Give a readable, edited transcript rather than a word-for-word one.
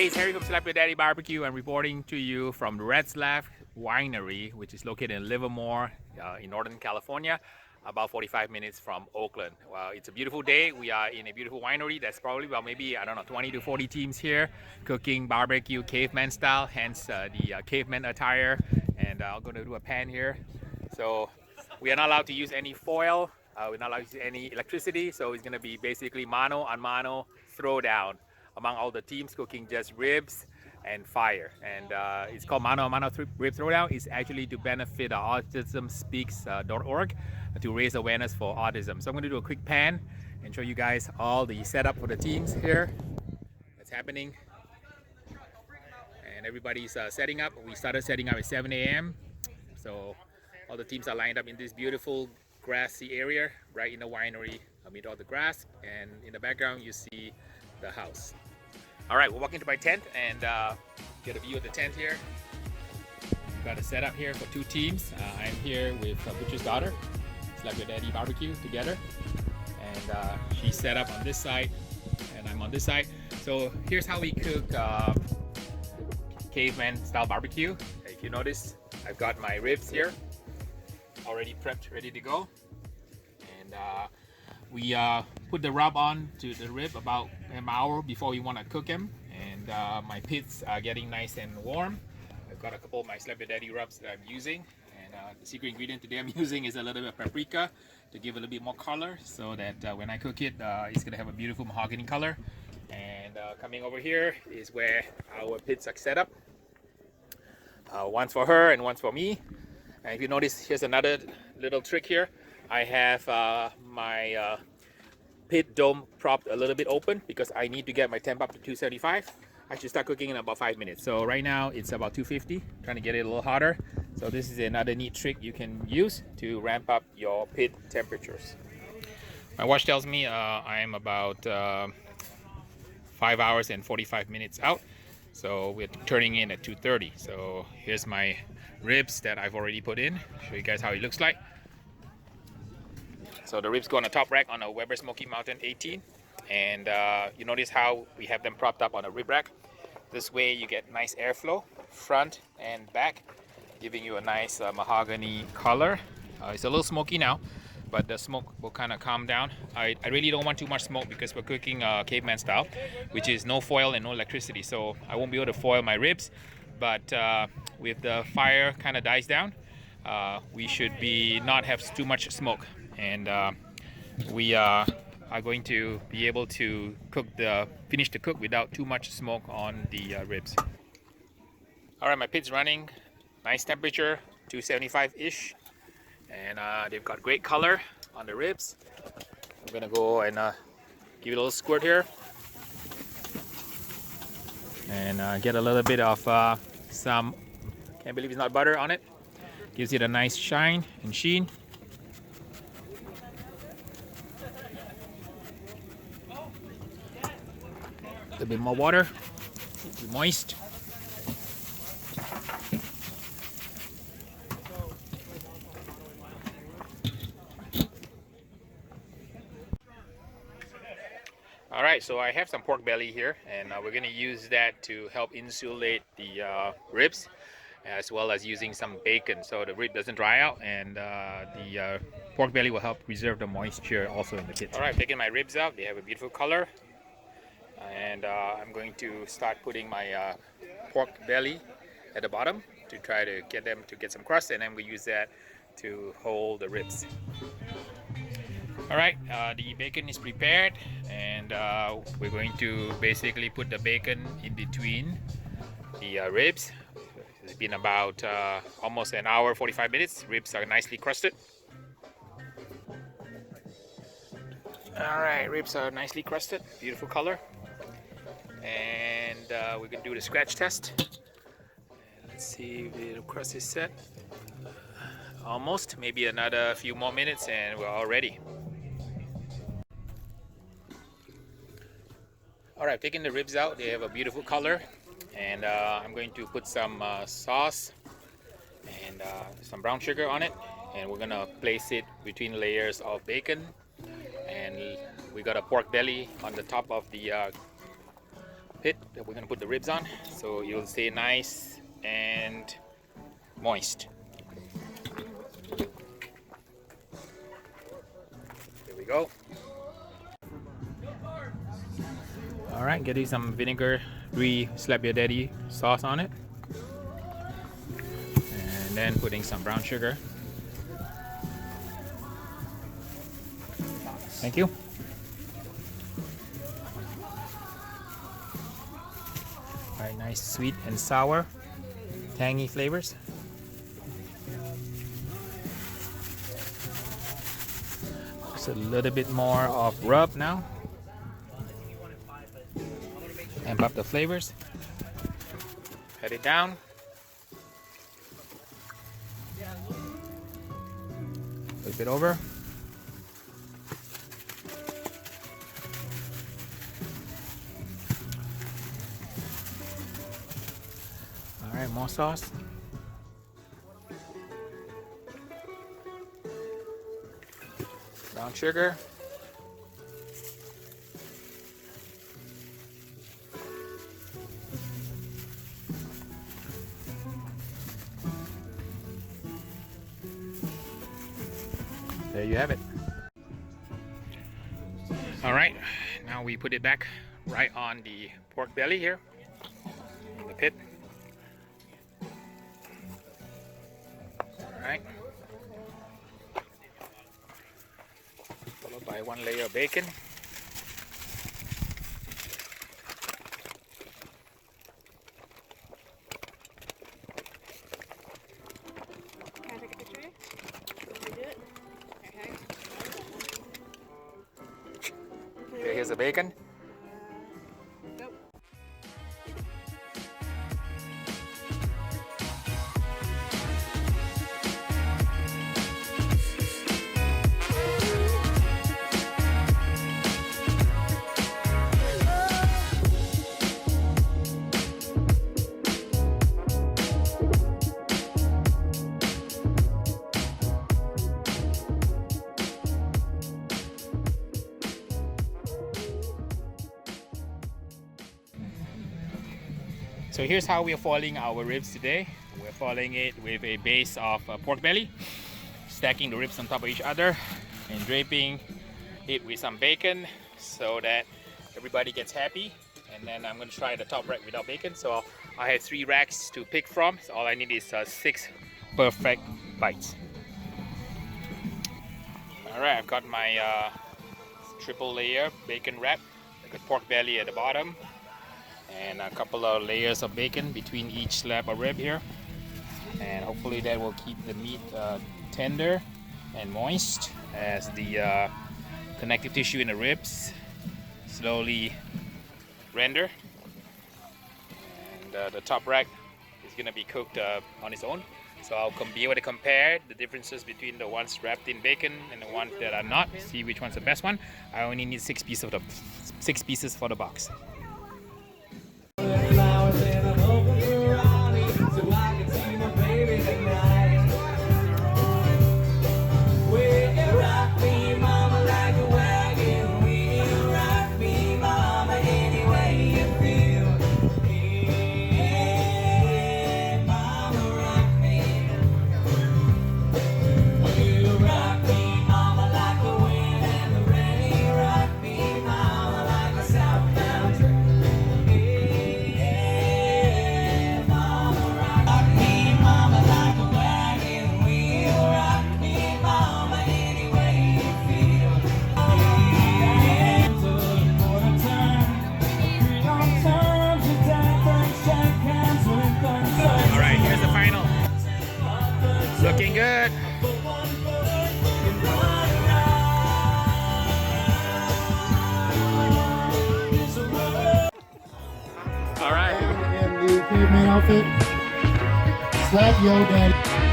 Hey, it's Harry from Yo Daddy BBQ. I'm reporting to you from the Red Slab Winery, which is located in Livermore, in Northern California, about 45 minutes from Oakland. Well, it's a beautiful day. We are in a beautiful winery. That's probably about maybe, I don't know, 20 to 40 teams here cooking barbecue caveman style, hence the caveman attire. And I'm going to do a pan here. So we are not allowed to use any foil. We're not allowed to use any electricity. So it's going to be basically mano a mano throwdown among all the teams cooking just ribs and fire. And it's called Mano a Mano Rib Throwdown. It's actually to benefit autismspeaks.org to raise awareness for autism. So I'm going to do a quick pan and show you guys all the setup for the teams here. That's happening. And everybody's setting up. We started setting up at 7 a.m. So all the teams are lined up in this beautiful grassy area right in the winery amid all the grass. And in the background you see the house. All right, we'll walk into my tent and get a view of the tent here. Got a setup here for two teams. I'm here with Butcher's daughter. It's like Yo Daddy BBQ together. And she's set up on this side and I'm on this side. So here's how we cook caveman style barbecue. If you notice, I've got my ribs here already prepped, ready to go. And we put the rub on to the rib about an hour before we want to cook them. And my pits are getting nice and warm. I've got a couple of my Yo Daddy rubs that I'm using. And the secret ingredient today I'm using is a little bit of paprika to give a little bit more color so that when I cook it, it's going to have a beautiful mahogany color. And coming over here is where our pits are set up. One's for her and one's for me. And if you notice, here's another little trick here. I have my pit dome propped a little bit open because I need to get my temp up to 275. I should start cooking in about 5 minutes. So right now it's about 250, trying to get it a little hotter. So this is another neat trick you can use to ramp up your pit temperatures. My watch tells me I am about 5 hours and 45 minutes out. So we're turning in at 2:30. So here's my ribs that I've already put in. Show you guys how it looks like. So the ribs go on the top rack on a Weber Smoky Mountain 18. And you notice how we have them propped up on a rib rack. This way you get nice airflow, front and back, giving you a nice mahogany color. It's a little smoky now, but the smoke will kind of calm down. I really don't want too much smoke because we're cooking caveman style, which is no foil and no electricity. So I won't be able to foil my ribs, but with the fire kind of dies down, we should be not have too much smoke. And we are going to be able to finish the cook without too much smoke on the ribs. All right, my pit's running, nice temperature, 275-ish, and they've got great color on the ribs. I'm gonna go and give it a little squirt here, and get a little bit of some, can't believe it's not butter on it, gives it a nice shine and sheen. A little bit more water, be moist. All right, so I have some pork belly here, and we're going to use that to help insulate the ribs, as well as using some bacon so the rib doesn't dry out, and the pork belly will help preserve the moisture also in the pit. All right, taking my ribs out, they have a beautiful color. And I'm going to start putting my pork belly at the bottom to try to get them to get some crust, and then we use that to hold the ribs. All right, the bacon is prepared, and we're going to basically put the bacon in between the ribs. It's been about almost an hour, 45 minutes. Ribs are nicely crusted. All right, ribs are nicely crusted, beautiful color. And we're gonna do the scratch test. And let's see if the crust is set. Almost, maybe another few more minutes and we're all ready. All right, taking the ribs out, they have a beautiful color. And I'm going to put some sauce and some brown sugar on it. And we're gonna place it between layers of bacon. And we got a pork belly on the top of the pit that we're gonna put the ribs on, so you'll stay nice and moist. Here we go. All right, getting some vinegar, slap Yo Daddy sauce on it, and then putting some brown sugar. Thank you. All right, nice sweet and sour, tangy flavors. Just a little bit more of rub now. Amp up the flavors. Pat it down. Flip it over. Alright, more sauce. Brown sugar. There you have it. Alright, now we put it back right on the pork belly here in the pit. Alright. Followed by one layer of bacon. Can I take a picture? Can we do it? Okay, here's the bacon. Go. So here's how we're foiling our ribs today. We're foiling it with a base of pork belly, stacking the ribs on top of each other and draping it with some bacon so that everybody gets happy. And then I'm going to try the top rack without bacon. So I had 3 racks to pick from. So all I need is 6 perfect bites. Alright, I've got my triple layer bacon wrap. I got pork belly at the bottom and a couple of layers of bacon between each slab of rib here, and hopefully that will keep the meat tender and moist as the connective tissue in the ribs slowly render. And the top rack is going to be cooked on its own, so I'll be able to compare the differences between the ones wrapped in bacon and the ones that are not, see which one's the best one. I only need 6 pieces for the box. Looking good. All right. In the caveman outfit, slap Yo Daddy.